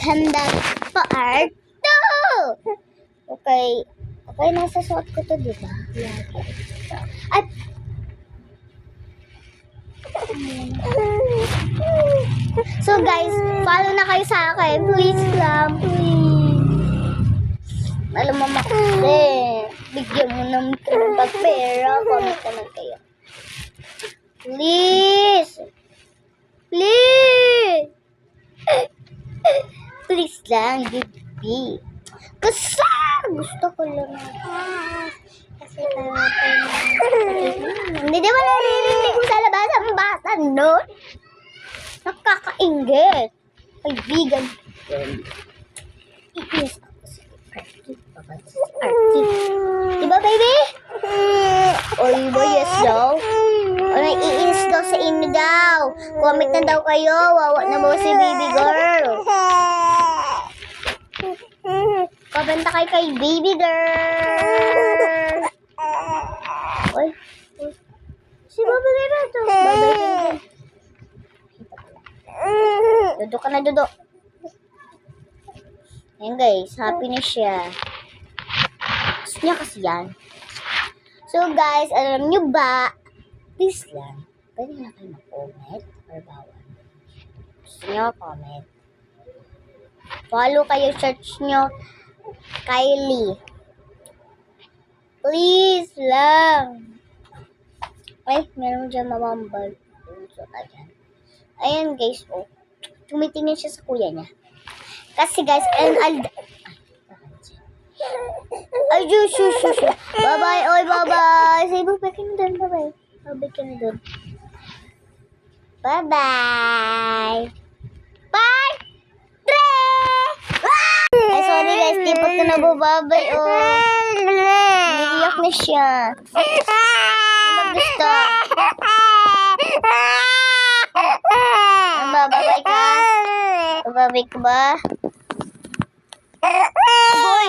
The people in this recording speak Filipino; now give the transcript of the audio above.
Handa part 2! Okay. Okay, nasa suot ko to, diba? Lagi. At so guys, follow na kayo sa akin. Please lang, please. Alam mo kasi, bigyan mo ng pagpera. Comment naman kayo. Please. Please. Please lang, baby. Kasi gusto ko lang. Kasi hindi naman naririnig mo sa labas ang bata, no? Nakakaingit. Kaibigan. Iinis ako sa Artie. Diba, baby? O, diba, yes daw? O, naiinis daw sa inyo daw. Comment na daw kayo. Wawa na mo si baby girl. Kabanta kay baby girl. Oy. Si Baba Bebe to. Babay. Dudo ka na, Dudo. Ayan guys, happy na siya. Gusto niya kasi yan. So guys, alam nyo ba, please lang, pwede na kayo mag-comment or bawal. Gusto niyo comment. Follow kayo, search nyo, Kylie. Please lang. Ay, meron dyan mamambal. Ayan guys, oh. Tumitingin siya sa kuya niya. Kasi guys, ay, shush. Bye-bye, oy, bye-bye. Say bye ka na doon, bye-bye. Bye-bye ka na doon. Bye-bye. Bye! Ay, sorry guys, di pa ito nabababay, oh. Naiiyak na siya. Ano gusto? Bababay ka? Bababay ka ba? Boy!